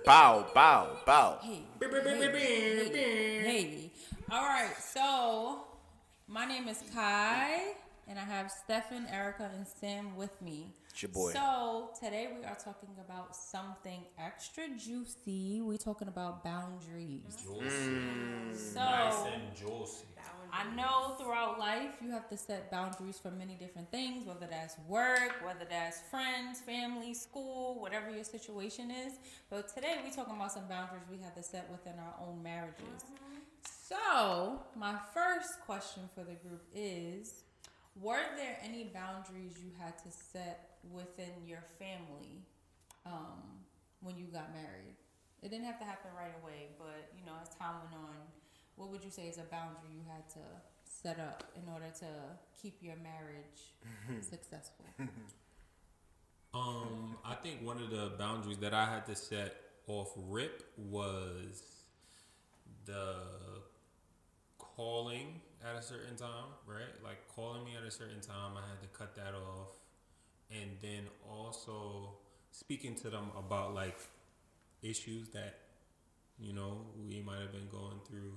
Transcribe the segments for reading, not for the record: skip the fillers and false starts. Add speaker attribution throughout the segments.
Speaker 1: Bow, bow, bow.
Speaker 2: Hey. All right, so my name is Kai, and I have Stefan, Erica, and Sam with me.
Speaker 1: It's your boy.
Speaker 2: So today we are talking about something extra juicy. We're talking about boundaries. So
Speaker 3: Nice and juicy.
Speaker 2: I know throughout life you have to set boundaries for many different things, whether that's work, whether that's friends, family, school, whatever your situation is. But today we're talking about some boundaries we have to set within our own marriages. So my first question for the group is, were there any boundaries you had to set within your family when you got married? It didn't have to happen right away, but as time went on, what would you say is a boundary you had to set up in order to keep your marriage successful?
Speaker 3: I think one of the boundaries that I had to set off rip was the calling at a certain time, right? Like calling me at a certain time, I had to cut that off. And then also speaking to them about like issues that, we might have been going through.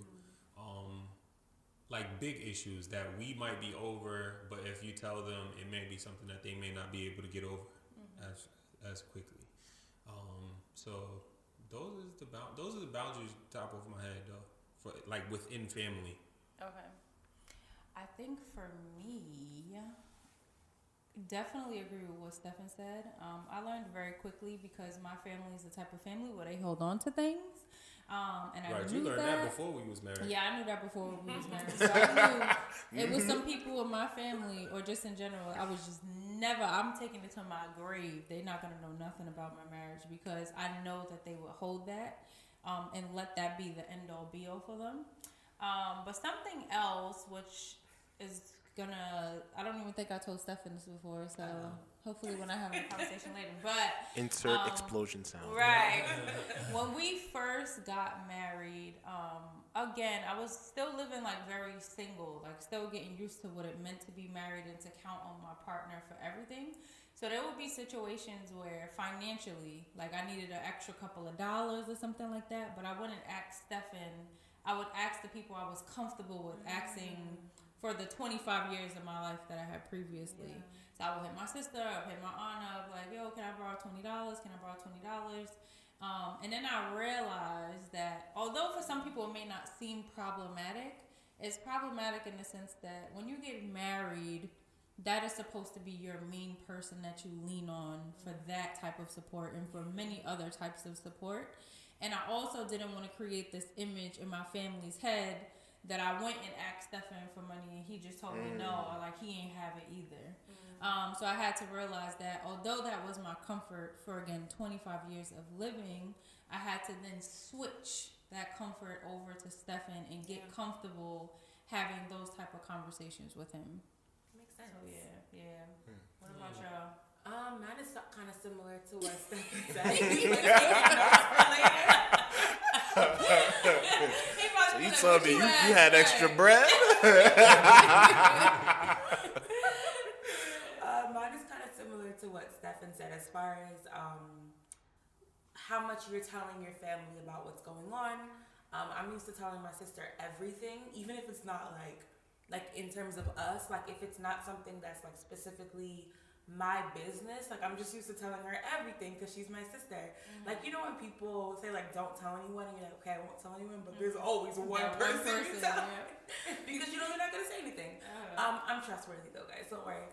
Speaker 3: Like big issues that we might be over, but if you tell them, it may be something that they may not be able to get over as quickly. So those are the boundaries top of my head though, for like within family.
Speaker 2: Okay. I think for me, definitely agree with what Stefan said. I learned very quickly because my family is the type of family where they hold on to things. And I
Speaker 3: Right,
Speaker 2: knew
Speaker 3: you learned that before we was married.
Speaker 2: Yeah, I knew that before we was married. So I knew it was some people in my family, or just in general, I was just never, I'm taking it to my grave. They're not going to know nothing about my marriage because I know that they would hold that and let that be the end all be all for them. But something else, which is I don't even think I told Stefan this before, so hopefully when I have a conversation later. But
Speaker 1: Insert explosion sound.
Speaker 2: Right. When we first got married, again, I was still living like very single, like still getting used to what it meant to be married and to count on my partner for everything. So there would be situations where financially, like I needed an extra couple of dollars or something like that, but I wouldn't ask Stefan. I would ask the people I was comfortable with asking for the 25 years of my life that I had previously. So I would hit my sister, I would hit my aunt up, like, yo, can I borrow $20? Can I borrow $20? And then I realized that although for some people it may not seem problematic, it's problematic in the sense that when you get married, that is supposed to be your main person that you lean on for that type of support and for many other types of support. And I also didn't want to create this image in my family's head that I went and asked Stefan for money and he just told me no, or like he ain't have it either. So I had to realize that although that was my comfort for, again, 25 years of living, I had to then switch that comfort over to Stefan and get comfortable having those type of conversations with him.
Speaker 4: Makes sense.
Speaker 2: So yeah. What about y'all?
Speaker 4: Mine is kind of similar to what Stefan said.
Speaker 1: So you told me you had extra bread?
Speaker 4: Mine is kind of similar to what Stefan said as far as how much you're telling your family about what's going on. I'm used to telling my sister everything, even if it's not like in terms of us, like if it's not something that's like specifically my business, like I'm just used to telling her everything because she's my sister. Like, when people say like don't tell anyone, and you're like, okay, I won't tell anyone, but there's always one person you tell because they're not gonna say anything. I'm trustworthy though, guys, don't worry.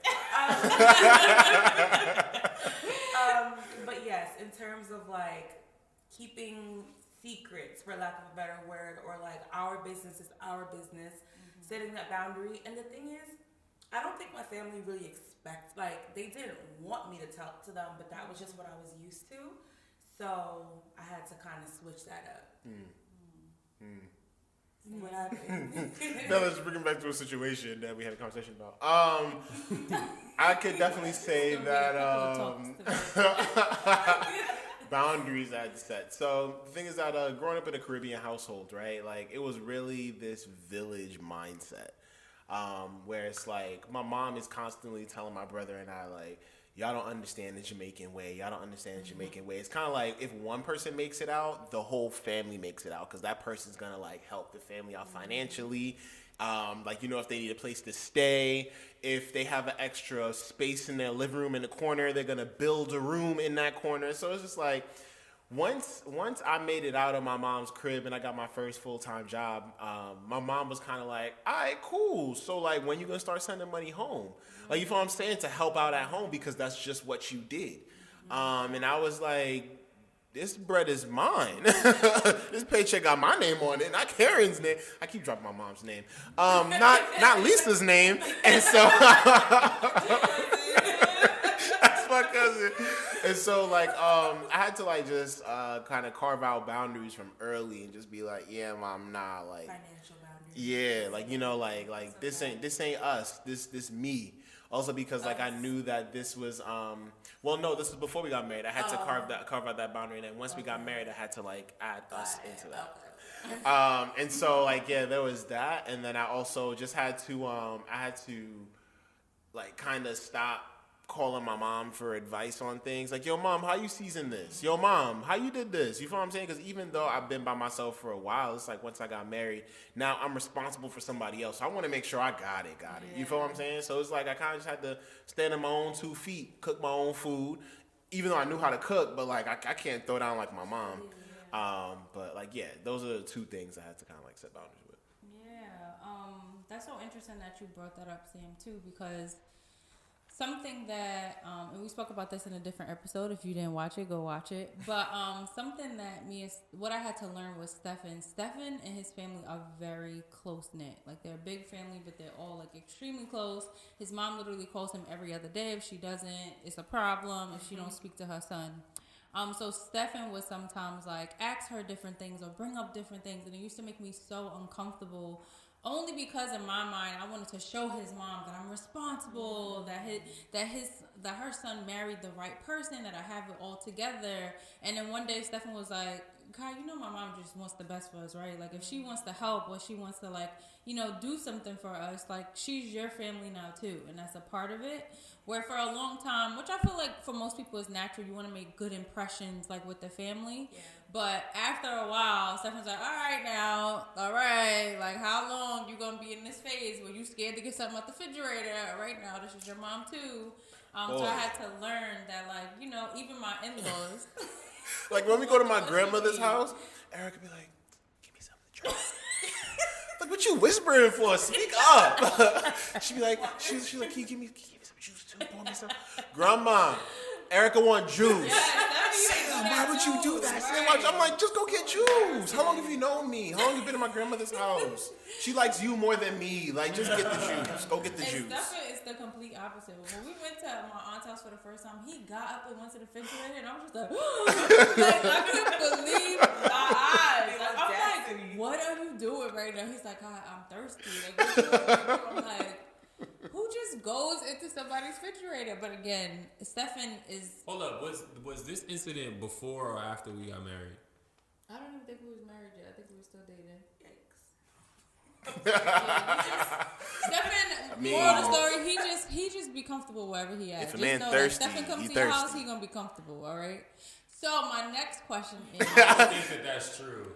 Speaker 4: But yes, in terms of like keeping secrets, for lack of a better word, or like our business is our business, setting that boundary. And the thing is, I don't think my family really they didn't want me to tell to them, but that was just what I was used to. So I had to kind of switch that up. What happened?
Speaker 1: No, let's bring it back to a situation that we had a conversation about. I could definitely say that boundaries I had to set. So the thing is that growing up in a Caribbean household, right, like it was really this village mindset. Where it's like my mom is constantly telling my brother and I, like, y'all don't understand the Jamaican way. Y'all don't understand the Jamaican way. It's kind of like if one person makes it out, the whole family makes it out because that person's gonna like help the family out financially. Like, you know, if they need a place to stay, if they have an extra space in their living room in the corner, they're gonna build a room in that corner. So it's just like once I made it out of my mom's crib and I got my first full-time job, my mom was kind of like, all right, cool. So like, when you gonna start sending money home? Like, you feel what I'm saying? To help out at home because that's just what you did. And I was like, this bread is mine. This paycheck got my name on it, not Karen's name. I keep dropping my mom's name. Not Lisa's name. And so that's my cousin. And so like I had to like just kind of carve out boundaries from early and just be like, yeah, mom, nah, like
Speaker 4: Financial boundaries.
Speaker 1: yeah, like, you know, like this ain't us. This me. Also because like I knew that this was well, no, this was before we got married. I had to carve out that boundary, and then once we got married, I had to like add us into that. And so like yeah, there was that, and then I also just had to like kind of stop calling my mom for advice on things. Like, yo, mom, how you season this? Yo, mom, how you did this? You feel what I'm saying? Because even though I've been by myself for a while, it's like once I got married, now I'm responsible for somebody else. So I want to make sure I got it. You feel what I'm saying? So it's like I kind of just had to stand on my own 2 feet, cook my own food, even though I knew how to cook, but like I can't throw down like my mom. But like, yeah, those are the 2 things I had to kind of like set boundaries with.
Speaker 2: Yeah, that's so interesting that you brought that up, Sam, too, because something that, and we spoke about this in a different episode. If you didn't watch it, go watch it. But something that what I had to learn was Stefan and his family are very close-knit. Like, they're a big family, but they're all, like, extremely close. His mom literally calls him every other day. If she doesn't, it's a problem if she don't speak to her son. So Stefan would sometimes, like, ask her different things or bring up different things, and it used to make me so uncomfortable. Only because in my mind I wanted to show his mom that I'm responsible, that her son married the right person, that I have it all together. And then one day Stefan was like, Kai, you know my mom just wants the best for us, right? Like if she wants to help or she wants to like, you know, do something for us, like she's your family now too. And that's a part of it. Where for a long time, which I feel like for most people is natural, you want to make good impressions like with the family. Yeah. But after a while, Stefan's like, all right, like how long you gonna be in this phase where you scared to get something out the refrigerator? Right now, this is your mom too. So I had to learn that, like, you know, even my in-laws.
Speaker 1: Like when we go to my grandmother's house, Erica be like, give me something to drink. Like, what you whispering for? Speak up. She'd be like, she's like, can you give me some juice too? Pour me some. Grandma, Erica want juice. Sam, why would you do that? Sam, I'm like, just go get juice. How long have you known me? How long have you been in my grandmother's house? She likes you more than me. Like, just get the juice. Go get the juice.
Speaker 2: Stefan is the complete opposite. When we went to my aunt's house for the first time, he got up and went to the refrigerator, and I was just like, like I couldn't believe my eyes. Like, I'm like, what are you doing right now? He's like, I'm thirsty. Like, what you doing? I'm like, who just goes into somebody's refrigerator? But again, Stefan is. Hold up,
Speaker 3: was this incident before or after we got married?
Speaker 2: I don't even think we was married yet. I think we were still dating. Stefan, moral of the story, he just be comfortable wherever he at.
Speaker 1: If a man thirsty,
Speaker 2: Stefan comes
Speaker 1: he
Speaker 2: to your
Speaker 1: thirsty.
Speaker 2: house, he gonna be comfortable, all right? So my next question is,
Speaker 3: I don't think that's true.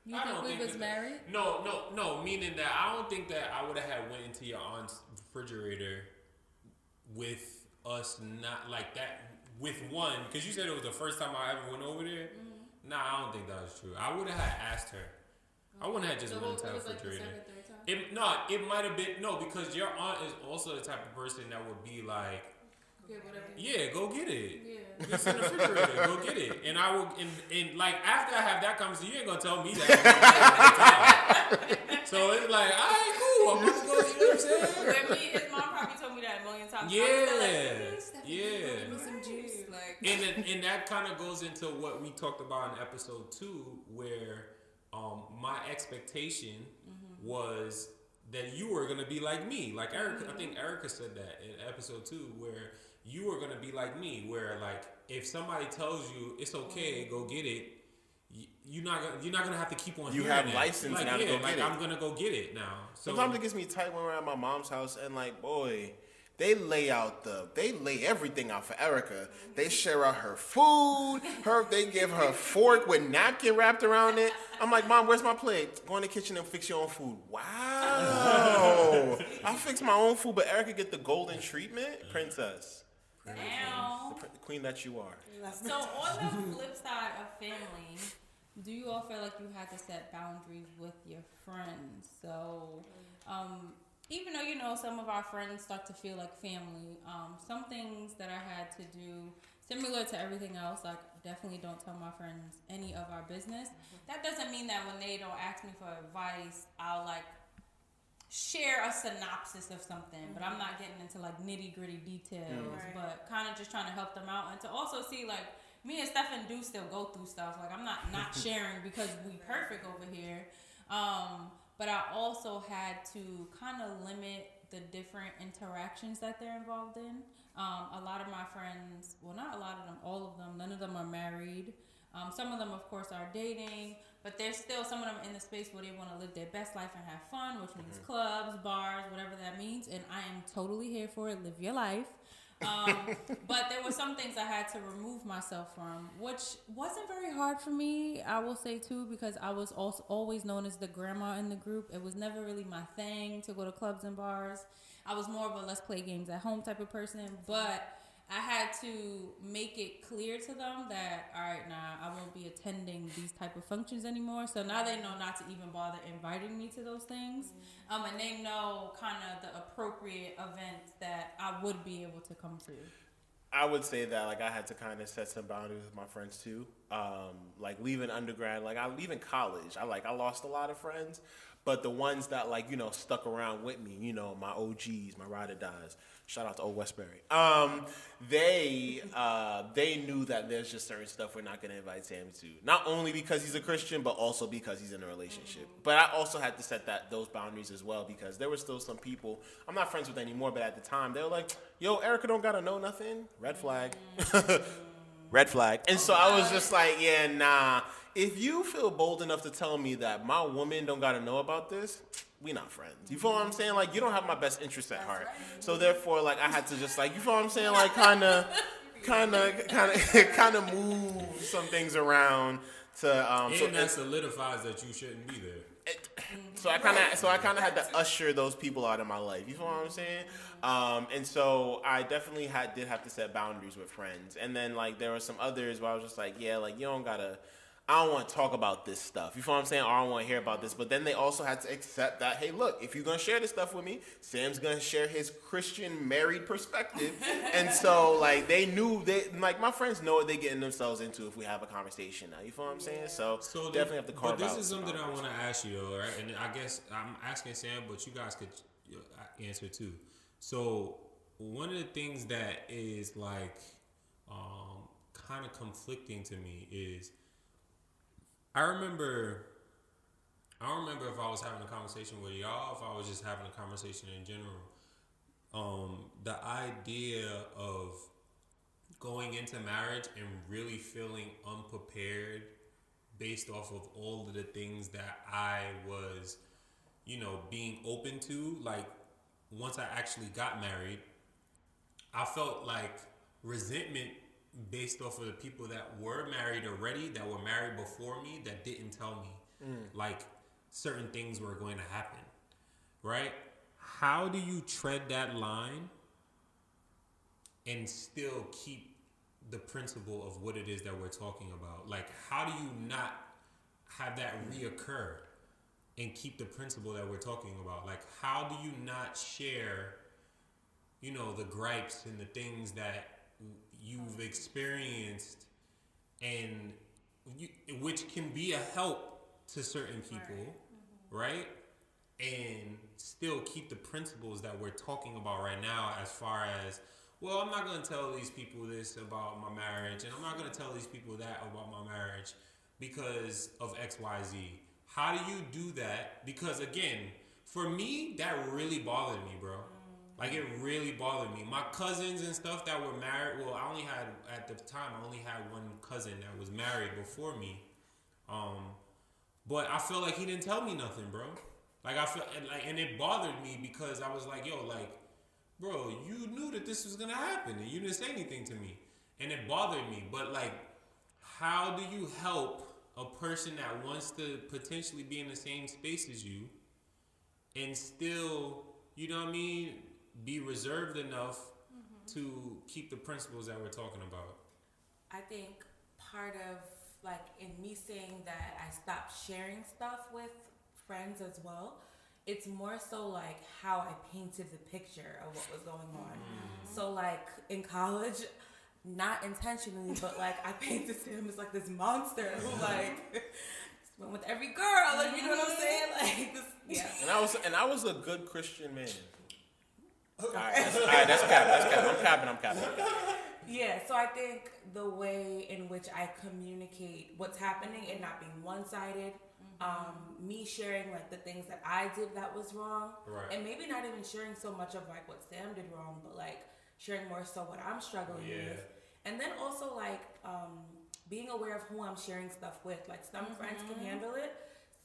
Speaker 2: You think we was married?
Speaker 3: No. Meaning that I don't think that I would have had went into your aunt's refrigerator with us not like that. With one, because you said it was the first time I ever went over there. Mm-hmm. Nah, I don't think that was true. I would have asked her. I wouldn't have just went into the refrigerator. It might have been because your aunt is also the type of person that would be like, go get it. Yeah. It's in the refrigerator. Go get it. And I will. And like after I have that conversation, you ain't gonna tell me that. So it's like, all right, cool. I'm gonna go. You know what I'm saying?
Speaker 2: With me, his mom probably told me that a million times.
Speaker 3: Yeah.
Speaker 2: Give me some juice, like.
Speaker 3: And that kind of goes into what we talked about in episode 2, where my expectation was that you were gonna be like me. Like Erica, I think Erica said that in episode 2, where you were gonna be like me, where like if somebody tells you it's okay, go get it. You're not gonna have to keep on.
Speaker 1: You
Speaker 3: hearing
Speaker 1: have
Speaker 3: that.
Speaker 1: license
Speaker 3: like,
Speaker 1: now to go get it.
Speaker 3: I'm gonna go get it now. So,
Speaker 1: sometimes it gets me tight when we're at my mom's house, and like, boy, They lay everything out for Erica. They share out her food. They give her a fork with napkin wrapped around it. I'm like, Mom, where's my plate? Go in the kitchen and fix your own food. Wow. I fix my own food, but Erica get the golden treatment. Princess.
Speaker 2: Now,
Speaker 1: The queen that you are.
Speaker 2: so on the flip side of family, do you all feel like you had to set boundaries with your friends? So, even though, you know, some of our friends start to feel like family, some things that I had to do, similar to everything else, like definitely don't tell my friends any of our business. That doesn't mean that when they don't ask me for advice, I'll like share a synopsis of something, but I'm not getting into like nitty gritty details, but kind of just trying to help them out and to also see like me and Stefan do still go through stuff. Like I'm not sharing because we perfect over here. But I also had to kind of limit the different interactions that they're involved in. A lot of my friends, well, not a lot of them, all of them, none of them are married. Some of them, of course, are dating, but there's still some of them in the space where they want to live their best life and have fun, which means clubs, bars, whatever that means. And I am totally here for it. Live your life. But there were some things I had to remove myself from, which wasn't very hard for me, I will say too, because I was also always known as the grandma in the group. It was never really my thing to go to clubs and bars. I was more of a let's play games at home type of person, but I had to make it clear to them that, all right, I won't be attending these type of functions anymore. So now they know not to even bother inviting me to those things. And they know kind of the appropriate events that I would be able to come to.
Speaker 1: I would say that like I had to kind of set some boundaries with my friends too. Like leaving undergrad, leaving college, I lost a lot of friends, but the ones that like, you know, stuck around with me, you know, my OGs, my ride or dies. Shout out to Old Westbury. They knew that there's just certain stuff we're not going to invite Sam to. Not only because he's a Christian, but also because he's in a relationship. But I also had to set those boundaries as well because there were still some people I'm not friends with anymore, but at the time they were like, yo, Erica don't got to know nothing. Red flag. Red flag. And so I was just like, yeah, nah. If you feel bold enough to tell me that my woman don't got to know about this, we not friends. You feel what I'm saying? Like, you don't have my best interests at heart. So therefore, like, I had to just like, you feel what I'm saying? Like, kind of move some things around to.
Speaker 3: And that solidifies that you shouldn't be there.
Speaker 1: So I kind of had to usher those people out of my life. You feel what I'm saying? And so I definitely did have to set boundaries with friends. And then like there were some others where I was just like, yeah, like you don't gotta. I don't want to talk about this stuff. You feel what I'm saying? Or I don't want to hear about this. But then they also had to accept that, hey, look, if you're going to share this stuff with me, Sam's going to share his Christian married perspective. And so, like, they knew, like, my friends know what they're getting themselves into if we have a conversation now. You feel what I'm saying? So definitely have to carve out.
Speaker 3: But this is something I want to ask you, though, right? And I guess I'm asking Sam, but you guys could answer, too. So one of the things that is, like, kind of conflicting to me is, I remember if I was having a conversation with y'all, if I was just having a conversation in general, the idea of going into marriage and really feeling unprepared based off of all of the things that I was, you know, being open to, like once I actually got married, I felt like resentment based off of the people that were married already, that were married before me, that didn't tell me like certain things were going to happen, right? How do you tread that line and still keep the principle of what it is that we're talking about? Like, how do you not have that reoccur and keep the principle that we're talking about? Like, how do you not share, you know, the gripes and the things that you've experienced and which can be a help to certain people, right? And still keep the principles that we're talking about right now as far as, well, I'm not going to tell these people this about my marriage and I'm not going to tell these people that about my marriage because of X, Y, Z. How do you do that? Because again, for me, that really bothered me, bro. Like, it really bothered me. My cousins and stuff that were married, well, at the time, I only had one cousin that was married before me. But I felt like he didn't tell me nothing, bro. Like, I felt, and it bothered me because I was like, yo, like, bro, you knew that this was gonna happen, and you didn't say anything to me, and it bothered me. But like, how do you help a person that wants to potentially be in the same space as you, and still, you know what I mean, be reserved enough to keep the principles that we're talking about?
Speaker 4: I think part of, like, in me saying that I stopped sharing stuff with friends as well, it's more so like how I painted the picture of what was going on. So like in college, not intentionally, but like I painted him as like this monster who like went with every girl, like, you know what I'm saying? Like this, yeah.
Speaker 1: And I was a good Christian man. All right, that's cap. I'm capping.
Speaker 4: Yeah, so I think the way in which I communicate what's happening and not being one-sided, me sharing like the things that I did that was wrong,
Speaker 3: right,
Speaker 4: and maybe not even sharing so much of like what Sam did wrong, but like sharing more so what I'm struggling with, and then also like being aware of who I'm sharing stuff with. Like some friends can handle it,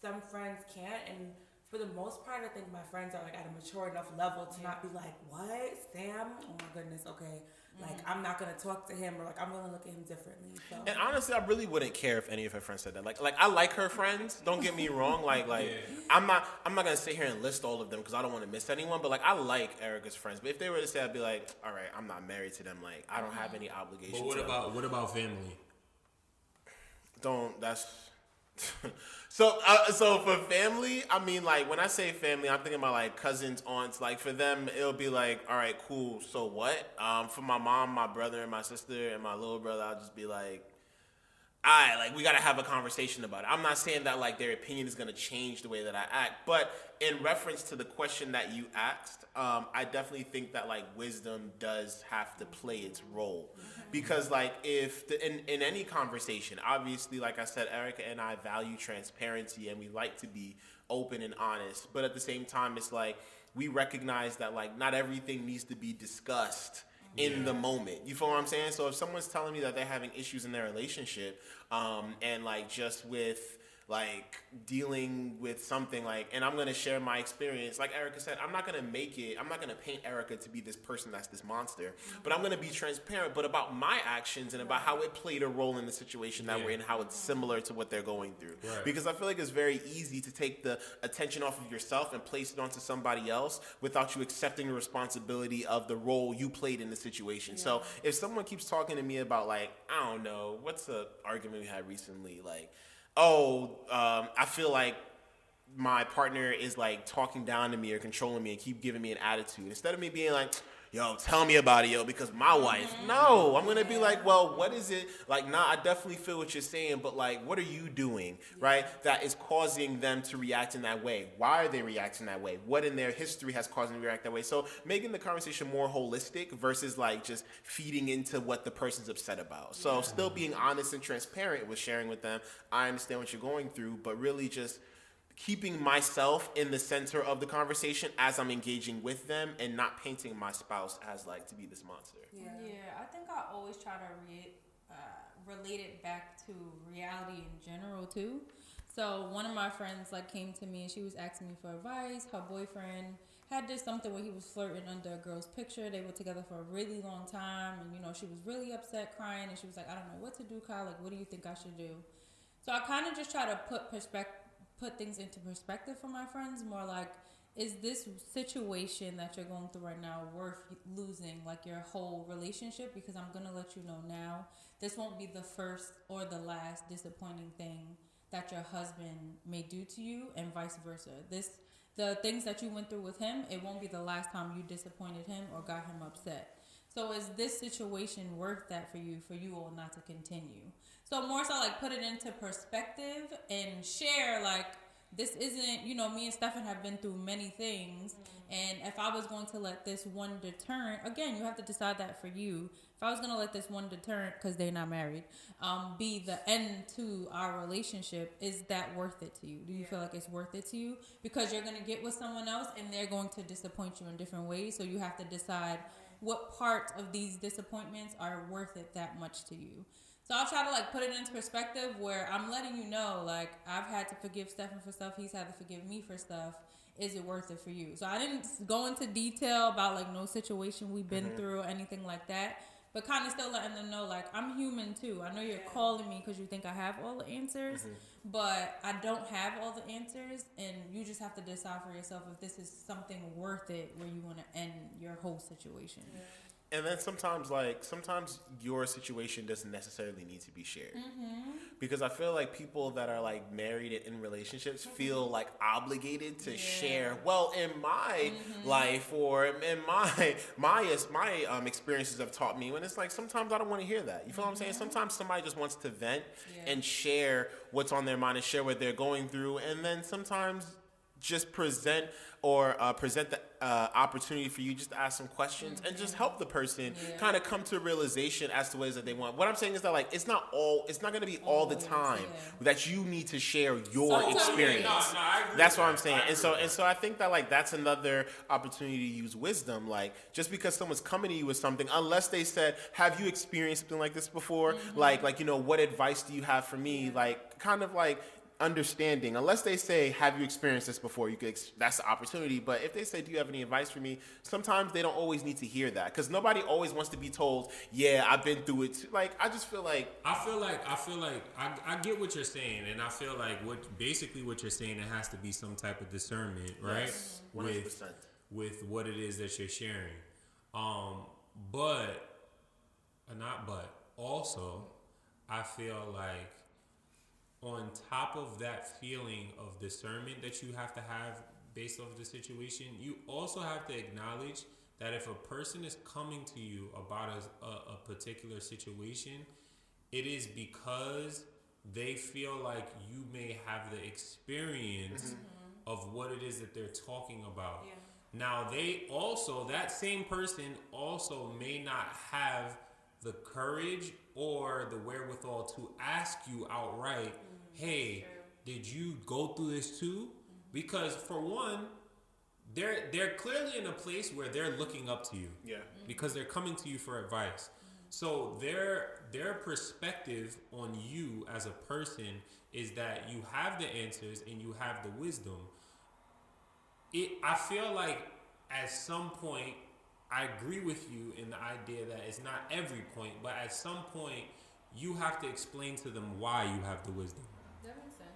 Speaker 4: some friends can't, and for the most part, I think my friends are like at a mature enough level to not be like, what, Sam? Oh my goodness, okay. Like, I'm not going to talk to him, or like, I'm going to look at him differently. So.
Speaker 1: And honestly, I really wouldn't care if any of her friends said that. Like I like her friends. Don't get me wrong. I'm not going to sit here and list all of them because I don't want to miss anyone. But like, I like Erica's friends. But if they were to say, I'd be like, all right, I'm not married to them. Like, I don't have any obligation.
Speaker 3: But what about family?
Speaker 1: So for family, I mean, like, when I say family, I'm thinking about, like, cousins, aunts. Like, for them, it'll be like, all right, cool, so what? For my mom, my brother, and my sister, and my little brother, I'll just be like, all right, like, we got to have a conversation about it. I'm not saying that, like, their opinion is going to change the way that I act. But in reference to the question that you asked, I definitely think that, like, wisdom does have to play its role. Because, like, if in any conversation, obviously, like I said, Erica and I value transparency and we like to be open and honest. But at the same time, it's like we recognize that, like, not everything needs to be discussed in the moment. You feel what I'm saying? So if someone's telling me that they're having issues in their relationship, and like just with like dealing with something, like, and I'm going to share my experience, like Erica said, I'm not going to paint Erica to be this person that's this monster, but I'm going to be transparent, but about my actions and about how it played a role in the situation that we're in, how it's similar to what they're going through. Right. Because I feel like it's very easy to take the attention off of yourself and place it onto somebody else without you accepting the responsibility of the role you played in the situation. So if someone keeps talking to me about, like, I don't know, what's the argument we had recently, like, I feel like my partner is like talking down to me or controlling me and keep giving me an attitude. Instead of me being like, yo, tell me about it, yo, because my wife. No, I'm going to be like, well, what is it? Like, nah, I definitely feel what you're saying, but like, what are you doing, right? That is causing them to react in that way. Why are they reacting that way? What in their history has caused them to react that way? So making the conversation more holistic versus like just feeding into what the person's upset about. So still being honest and transparent with sharing with them. I understand what you're going through, but really just keeping myself in the center of the conversation as I'm engaging with them and not painting my spouse as like to be this monster.
Speaker 2: Yeah, I think I always try to relate it back to reality in general too. So one of my friends like came to me and she was asking me for advice. Her boyfriend had did something where he was flirting under a girl's picture. They were together for a really long time, and she was really upset, crying, and she was like, I don't know what to do, Kyle. Like, what do you think I should do? So I kind of just try to put things into perspective for my friends, more like, is this situation that you're going through right now worth losing like your whole relationship? Because I'm going to let you know now, this won't be the first or the last disappointing thing that your husband may do to you, and vice versa. The things that you went through with him, it won't be the last time you disappointed him or got him upset. So is this situation worth that for you all not to continue? So more so like put it into perspective and share, like, this isn't, me and Stefan have been through many things. And if I was going to let this one deterrent, again, you have to decide that for you. If I was going to let this one deterrent, because they're not married, be the end to our relationship, is that worth it to you? Do you feel like it's worth it to you? Because you're going to get with someone else and they're going to disappoint you in different ways. So you have to decide what part of these disappointments are worth it that much to you. So I'll try to like put it into perspective where I'm letting you know, like, I've had to forgive Stefan for stuff. He's had to forgive me for stuff. is it worth it for you? So I didn't go into detail about like no situation we've been through or anything like that, but kind of still letting them know like I'm human too. I know you're calling me because you think I have all the answers, but I don't have all the answers, and you just have to decide for yourself if this is something worth it where you want to end your whole situation. Yeah.
Speaker 1: And then sometimes your situation doesn't necessarily need to be shared. Because I feel like people that are like married and in relationships feel like obligated to share. Well, in my life or in my experiences have taught me when it's like sometimes I don't want to hear that. You feel what I'm saying? Sometimes somebody just wants to vent and share what's on their mind and share what they're going through, and then sometimes just present the opportunity for you just to ask some questions and just help the person kind of come to a realization as to ways that they want. What I'm saying is that like it's not going to be all the time that you need to share your experience. That's what I'm saying. And so I think that like that's another opportunity to use wisdom. Like just because someone's coming to you with something, unless they said, "Have you experienced something like this before?" Like what advice do you have for me? Like kind of like understanding, unless they say, "Have you experienced this before?" You could that's the opportunity. But if they say, "Do you have any advice for me?" sometimes they don't always need to hear that, because nobody always wants to be told, "Yeah, I've been through it too." Like I just feel like
Speaker 3: I get what you're saying, and I feel like what you're saying, it has to be some type of discernment, right?
Speaker 1: Yes, 100%.
Speaker 3: with what it is that you're sharing. Also, I feel like on top of that feeling of discernment that you have to have based off the situation, you also have to acknowledge that if a person is coming to you about a particular situation, it is because they feel like you may have the experience of what it is that they're talking about. Yeah. Now, that same person also may not have the courage or the wherewithal to ask you outright, "Hey, did you go through this too?" Because for one, they're clearly in a place where they're looking up to you. Yeah. Because they're coming to you for advice. So their perspective on you as a person is that you have the answers and you have the wisdom. I feel like at some point, I agree with you in the idea that it's not every point, but at some point, you have to explain to them why you have the wisdom.
Speaker 2: That makes sense.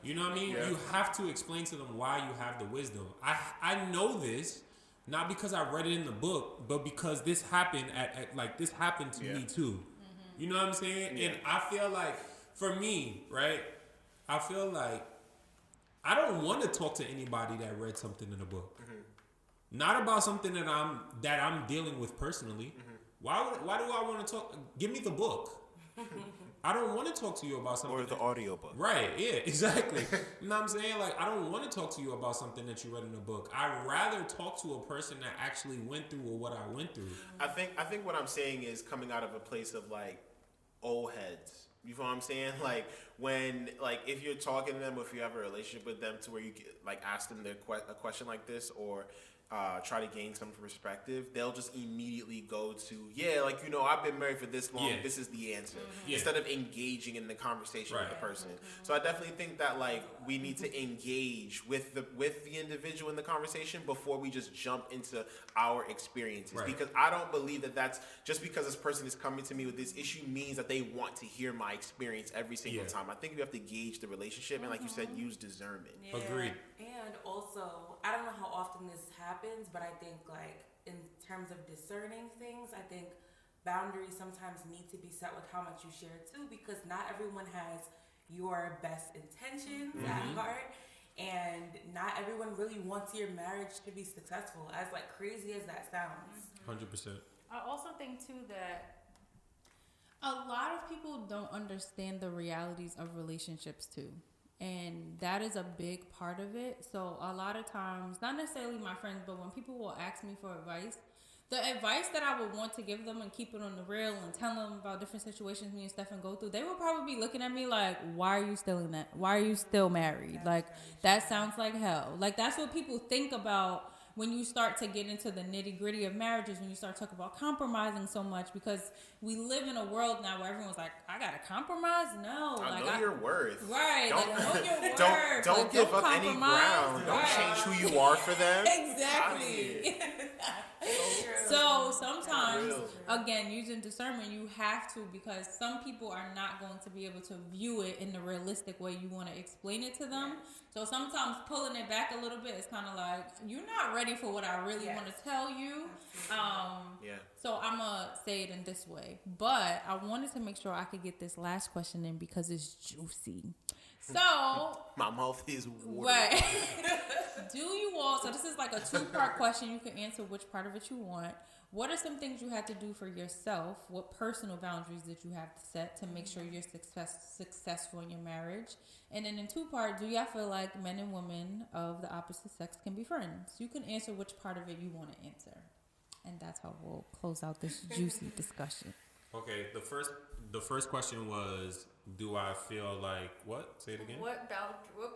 Speaker 3: You know what I mean? Yeah. You have to explain to them why you have the wisdom. I know this, not because I read it in the book, but because this happened this happened to me too. You know what I'm saying? Yeah. And I feel like, for me, right, I feel like I don't want to talk to anybody that read something in a book. Not about something that I'm dealing with personally. Why do I want to talk? Give me the book. I don't want to talk to you about something.
Speaker 1: Or the audiobook.
Speaker 3: Right, yeah, exactly. You know what I'm saying? Like, I don't want to talk to you about something that you read in a book. I'd rather talk to a person that actually went through what I went through.
Speaker 1: I think what I'm saying is coming out of a place of like old heads. You know what I'm saying? Like when, like if you're talking to them, or if you have a relationship with them to where you get, like ask them a question like this, or try to gain some perspective, they'll just immediately go to, I've been married for this long, this is the answer, instead of engaging in the conversation with the person. So I definitely think that like we need to engage with the individual in the conversation before we just jump into our experiences, because I don't believe that that's just because this person is coming to me with this issue means that they want to hear my experience every single time. I think we have to gauge the relationship and, like you said, use discernment.
Speaker 3: Agreed.
Speaker 4: And also, I don't know how often this happens, but I think like in terms of discerning things, I think boundaries sometimes need to be set with how much you share too, because not everyone has your best intentions at heart, and not everyone really wants your marriage to be successful, as like crazy as that sounds.
Speaker 3: 100%.
Speaker 2: I also think too that a lot of people don't understand the realities of relationships too. And that is a big part of it. So a lot of times, not necessarily my friends, but when people will ask me for advice, the advice that I would want to give them and keep it on the real and tell them about different situations me and Stefan go through, they would probably be looking at me like, why are you still in that? Why are you still married? Like, that sounds like hell. Like, that's what people think about when you start to get into the nitty gritty of marriages, when you start talking about compromising so much, because we live in a world now where everyone's like, I gotta compromise? No.
Speaker 1: I know your worth.
Speaker 2: Right.
Speaker 1: Don't,
Speaker 2: know your worth.
Speaker 1: Don't give up any ground.
Speaker 2: Right.
Speaker 1: Don't change who you are for them.
Speaker 2: Exactly. So sometimes, again, using discernment, you have to, because some people are not going to be able to view it in the realistic way you want to explain it to them. So sometimes pulling it back a little bit is kind of like, you're not ready for what I really want to tell you. So I'm going to say it in this way. But I wanted to make sure I could get this last question in because it's juicy. So
Speaker 1: my mouth is watering.
Speaker 2: Right. Do you all, so this is like a 2-part question. You can answer which part of it you want. What are some things you had to do for yourself? What personal boundaries did you have to set to make sure you're successful in your marriage? And then in 2-part, do y'all feel like men and women of the opposite sex can be friends? You can answer which part of it you want to answer. And that's how we'll close out this juicy discussion.
Speaker 3: Okay, the first question was, do I feel like what? Say it again.
Speaker 5: What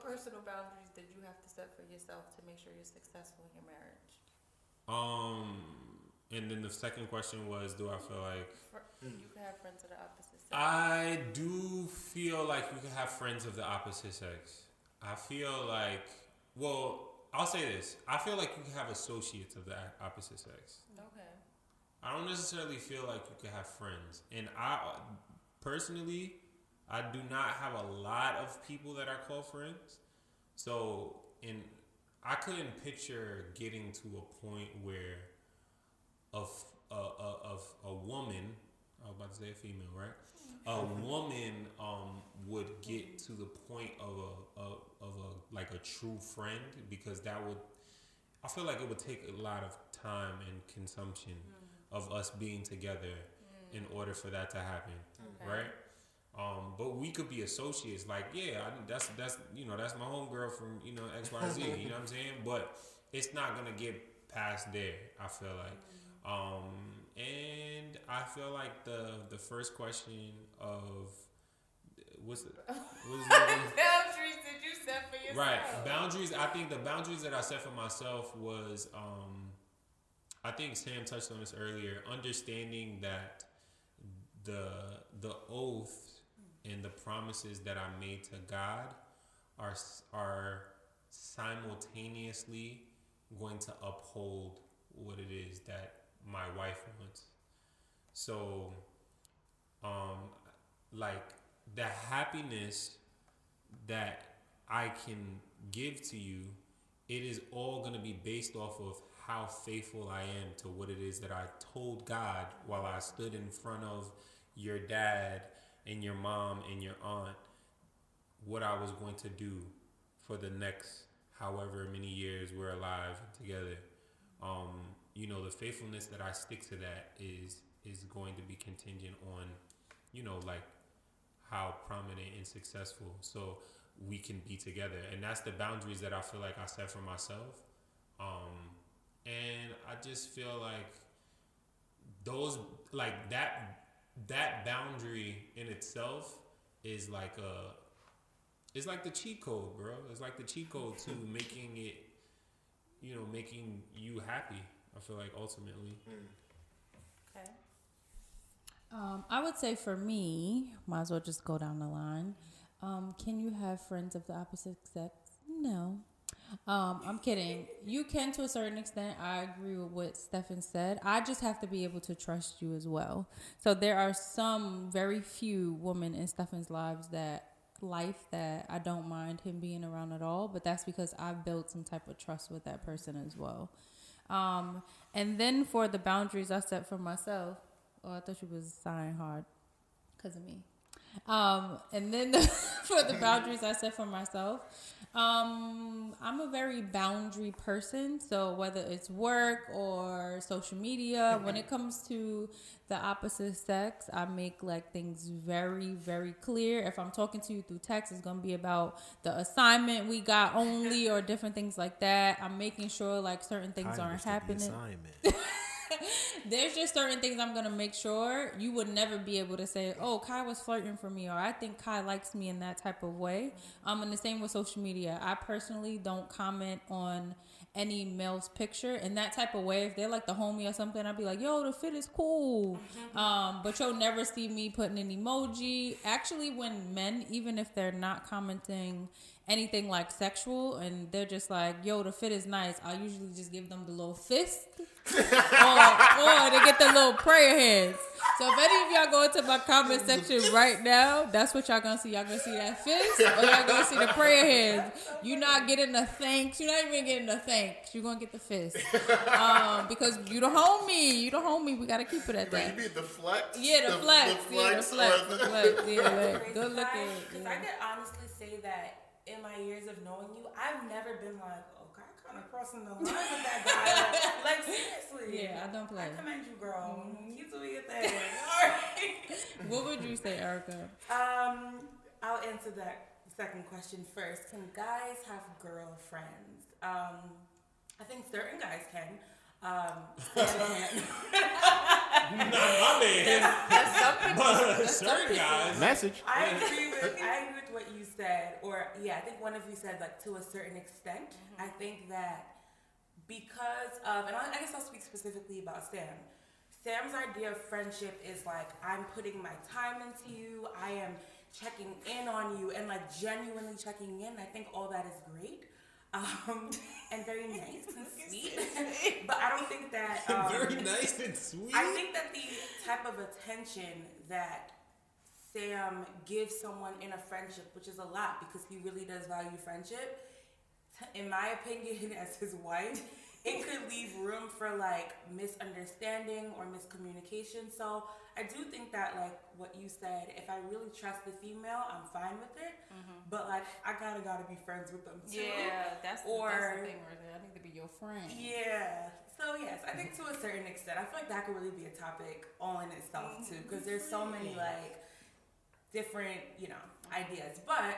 Speaker 5: personal boundaries did you have to set for yourself to make sure you're successful in your marriage?
Speaker 3: And then the second question was, do I feel like
Speaker 5: you can have friends of the opposite sex?
Speaker 3: I do feel like you can have friends of the opposite sex. I feel like, well, I'll say this. I feel like you can have associates of the opposite sex.
Speaker 5: Okay.
Speaker 3: I don't necessarily feel like you can have friends. And I, personally, I do not have a lot of people that I call friends. So, I couldn't picture getting to a point where of a woman, I was about to say a female, right? A woman would get to the point of a like a true friend, because that would, I feel like it would take a lot of time and consumption of us being together in order for that to happen, right? But we could be associates, like, that's that's my homegirl from X, Y, Z, you know what I'm saying? But it's not gonna get past there, I feel like. And I feel like the first question of what's the
Speaker 5: boundaries did you set for yourself?
Speaker 3: Right, boundaries. I think the boundaries that I set for myself was I think Sam touched on this earlier, understanding that the oath and the promises that I made to God are simultaneously going to uphold what it is that my wife wants. So, like the happiness that I can give to you, it is all going to be based off of how faithful I am to what it is that I told God while I stood in front of your dad and your mom and your aunt, what I was going to do for the next however many years we're alive together. The faithfulness that I stick to that is going to be contingent on, like how prominent and successful so we can be together. And that's the boundaries that I feel like I set for myself. And I just feel like those, like that boundary in itself is like it's like the cheat code, bro. It's like the cheat code to making it, making you happy. I feel like ultimately.
Speaker 5: Okay.
Speaker 2: I would say for me, might as well just go down the line. Can you have friends of the opposite sex? No. I'm kidding. You can to a certain extent. I agree with what Stefan said. I just have to be able to trust you as well. So there are some very few women in Stefan's life that I don't mind him being around at all, but that's because I've built some type of trust with that person as well. And then for the boundaries I set for myself, I thought you was sighing hard because of me. And then for the boundaries I set for myself, I'm a very boundary person. So whether it's work or social media, when it comes to the opposite sex, I make like things very, very clear. If I'm talking to you through text, it's going to be about the assignment we got only or different things like that. I'm making sure like certain things aren't happening. There's just certain things I'm going to make sure. You would never be able to say, oh, Kai was flirting for me, or I think Kai likes me in that type of way. And the same with social media. I personally don't comment on any male's picture in that type of way. If they're like the homie or something, I'd be like, yo, the fit is cool. But you'll never see me putting an emoji. Actually, when men, even if they're not commenting anything like sexual and they're just like, yo, the fit is nice, I'll usually just give them the little fist or they get the little prayer hands. So if any of y'all go into my comment section right now, that's what y'all gonna see. Y'all gonna see that fist or y'all gonna see the prayer hands. You're not getting the thanks. You're not even getting the thanks. You're gonna get the fist. Because you the homie. You the homie. We gotta keep it at that.
Speaker 1: You mean the flex?
Speaker 2: Yeah, the flex. Yeah, the flex. Yeah, like, good looking.
Speaker 4: Because I could honestly say that in my years of knowing you, I've never been like, okay, I kind of crossing the line with that guy. Like, seriously.
Speaker 2: Yeah, I don't play.
Speaker 4: I commend you, girl. Keep doing your thing. All right.
Speaker 2: What would you say, Erica?
Speaker 4: I'll answer that second question first. Can guys have girlfriends? I think certain guys can.
Speaker 3: My man. Certain guys.
Speaker 1: Message.
Speaker 4: I agree with what you said, or I think one of you said like to a certain extent. I think that because of, and I guess I'll speak specifically about Sam. Sam's idea of friendship is like, I'm putting my time into you, I am checking in on you, and like genuinely checking in. I think all that is great. And very nice and sweet. But I don't think that
Speaker 3: very nice and sweet.
Speaker 4: I think that the type of attention that Sam gives someone in a friendship, which is a lot because he really does value friendship, in my opinion, as his wife, it could leave room for like misunderstanding or miscommunication. So I do think that like what you said, if I really trust the female, I'm fine with it. But like I gotta be friends with them too.
Speaker 2: Yeah, that's the thing right there. I need to be your friend.
Speaker 4: Yeah. So yes, I think to a certain extent, I feel like that could really be a topic all in itself too, because there's so many like different, ideas. But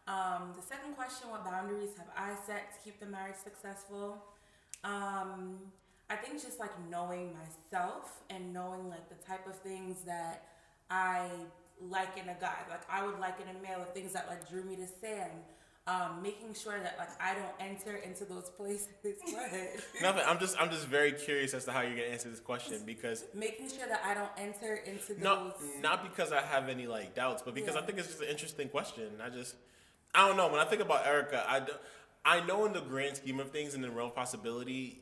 Speaker 4: the second question, what boundaries have I set to keep the marriage successful? I think just like knowing myself and knowing like the type of things that I like in a guy, like I would like in a male, the things that like drew me to Sam. Making sure that like I don't enter into those places.
Speaker 1: Nothing. I'm just very curious as to how you're gonna answer this question because
Speaker 4: making sure that I don't enter into those.
Speaker 1: Not because I have any like doubts, but because I think it's just an interesting question. I don't know. When I think about Erica, I know in the grand scheme of things and in the realm of possibility,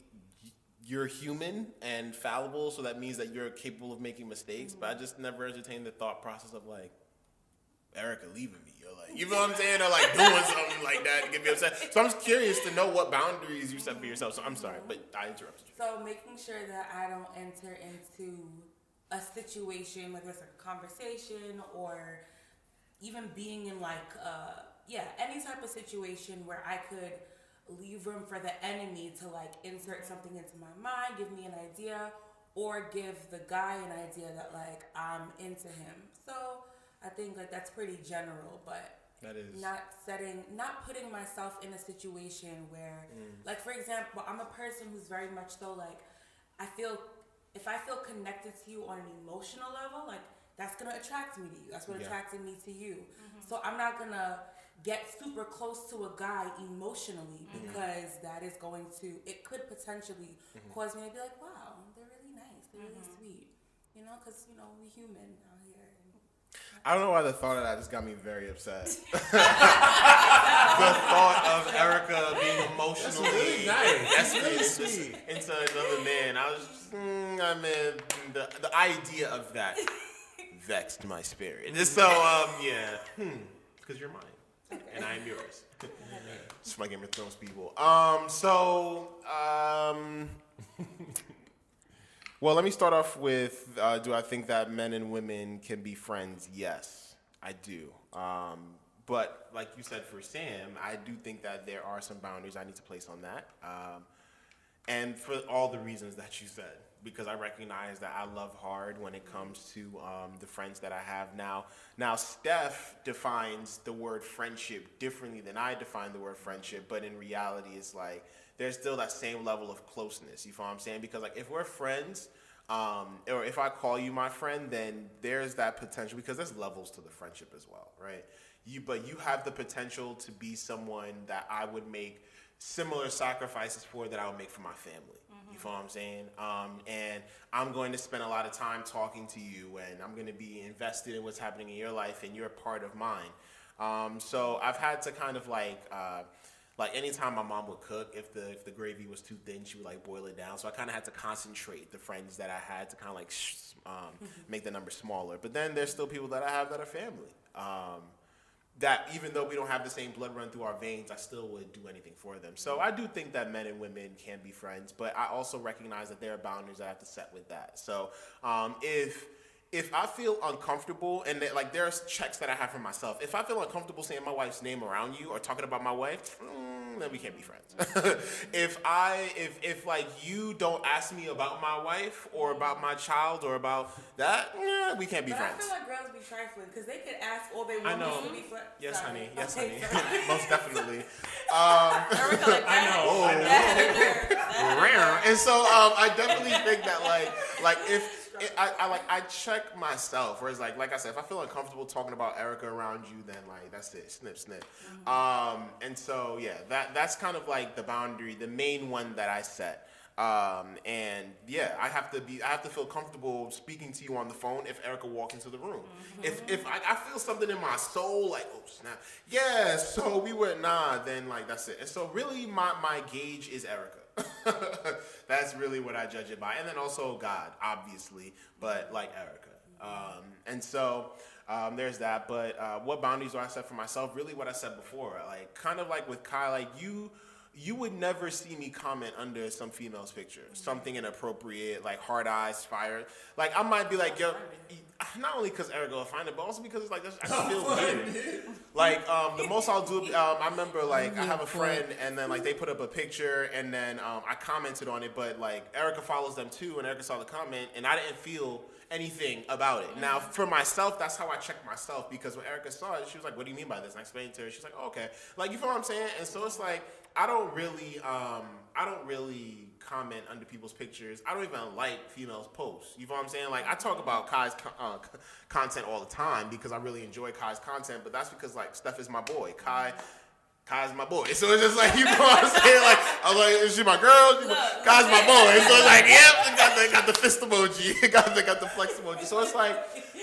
Speaker 1: you're human and fallible, so that means that you're capable of making mistakes. But I just never entertained the thought process of like Erica leaving me, or like, you know what I'm saying, or like doing something like that to get me upset. So I'm just curious to know what boundaries you set for yourself. So I'm sorry, but I interrupted you.
Speaker 4: So making sure that I don't enter into a situation, whether it's a conversation or even being in like any type of situation where I could leave room for the enemy to like insert something into my mind, give me an idea, or give the guy an idea that like I'm into him. So I think like that's pretty general, but
Speaker 1: that is
Speaker 4: not putting myself in a situation where like, for example, I'm a person who's very much so like, if I feel connected to you on an emotional level, like that's gonna attract me to you. That's what attracted me to you. So I'm not gonna get super close to a guy emotionally because that is going to, it could potentially cause me to be like, wow, they're really nice, they're really sweet, because we human out here.
Speaker 1: I don't know why the thought of that just got me very upset. The thought of Erica being emotionally
Speaker 3: really nice.
Speaker 1: escalated into another man. I was just, the idea of that vexed my spirit. So, because you're mine. Okay. And I am yours. Just my Game of Thrones people. Well, let me start off with, do I think that men and women can be friends? Yes, I do. But like you said for Sam, I do think that there are some boundaries I need to place on that. And for all the reasons that you said, because I recognize that I love hard when it comes to the friends that I have now. Now, Steph defines the word friendship differently than I define the word friendship, but in reality, it's like there's still that same level of closeness. You feel what I'm saying? Because like if we're friends, or if I call you my friend, then there's that potential, because there's levels to the friendship as well, right? But you have the potential to be someone that I would make similar sacrifices for that I would make for my family. You feel what I'm saying? And I'm going to spend a lot of time talking to you, and I'm going to be invested in what's happening in your life, and you're a part of mine. So I've had to kind of like anytime my mom would cook, if the gravy was too thin, she would like boil it down. So I kind of had to concentrate the friends that I had to kind of like make the number smaller. But then there's still people that I have that are family. That even though we don't have the same blood run through our veins, I still would do anything for them. So I do think that men and women can be friends, but I also recognize that there are boundaries that I have to set with that. So if I feel uncomfortable, and like there's checks that I have for myself, if I feel uncomfortable saying my wife's name around you or talking about my wife, then we can't be friends. if like you don't ask me about my wife or about my child or about that, we can't be friends.
Speaker 4: I feel like girls be trifling because they could ask all they want.
Speaker 1: I know.
Speaker 4: To be
Speaker 1: Yes,
Speaker 4: sorry.
Speaker 1: honey. Yes,
Speaker 4: Okay,
Speaker 1: honey. Most definitely.
Speaker 5: Erica, like,
Speaker 3: I know.
Speaker 1: And so I definitely think that like if I check myself, whereas like I said, if I feel uncomfortable talking about Erica around you, then like that's it, snip. And so yeah, that's kind of like the boundary, the main one that I set. And yeah, I have to feel comfortable speaking to you on the phone if Erica walks into the room. If I feel something in my soul, like, oh snap, yeah, so we were then like that's it. And so really my gauge is Erica. That's really what I judge it by. And then also God, obviously, but like Erica. And so there's that. But what boundaries do I set for myself? Really what I said before, like kind of like with Kai, like you would never see me comment under some female's picture, something inappropriate, like hard eyes, fire. Like I might be like, yo, not only because Erica will find it, but also because it's like I just feel weird. Like the most I'll do, I remember like I have a friend, and then like they put up a picture, and then I commented on it, but like Erica follows them too, and Erica saw the comment, and I didn't feel anything about it. Now for myself, that's how I check myself, because when Erica saw it, she was like, "What do you mean by this?" And I explained to her. She's like, oh, "Okay," like you feel what I'm saying? And so it's like I don't really comment under people's pictures. I don't even like females' posts. You know what I'm saying? Like I talk about Kai's content all the time because I really enjoy Kai's content, but that's because like Steph is my boy. Kai's my boy. So it's just like, you know what I'm saying? Like I was like, is she my girl? Kai's my boy. So it's like, yep, got the fist emoji, got the flex emoji. So it's like,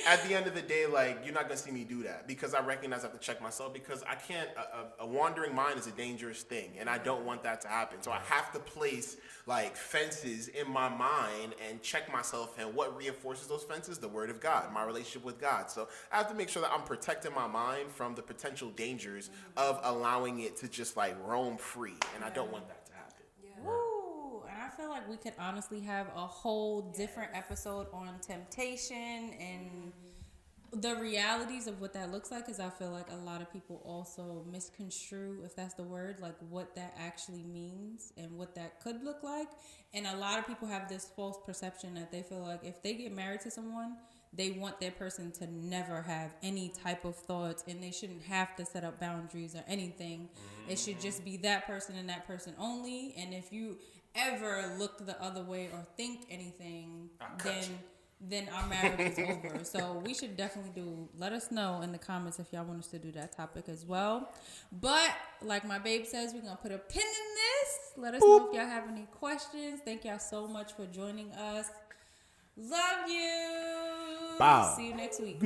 Speaker 1: at the end of the day, like you're not gonna see me do that because I recognize I have to check myself, because I can't. A wandering mind is a dangerous thing, and I don't want that to happen. So I have to place like fences in my mind and check myself. And what reinforces those fences? The Word of God, my relationship with God. So I have to make sure that I'm protecting my mind from the potential dangers of allowing it to just like roam free, and I don't want that to happen.
Speaker 2: Woo! And I feel like we could honestly have a whole different episode on temptation and the realities of what that looks like, because I feel like a lot of people also misconstrue, if that's the word, like what that actually means and what that could look like. And a lot of people have this false perception that they feel like if they get married to someone, they want their person to never have any type of thoughts, and they shouldn't have to set up boundaries or anything. It should just be that person and that person only. And if you ever look the other way or think anything, then our marriage is over. So we should definitely let us know in the comments if y'all want us to do that topic as well. But like my babe says, we're going to put a pin in this. Let us know if y'all have any questions. Thank y'all so much for joining us. Love you.
Speaker 1: Bow.
Speaker 2: See you next week.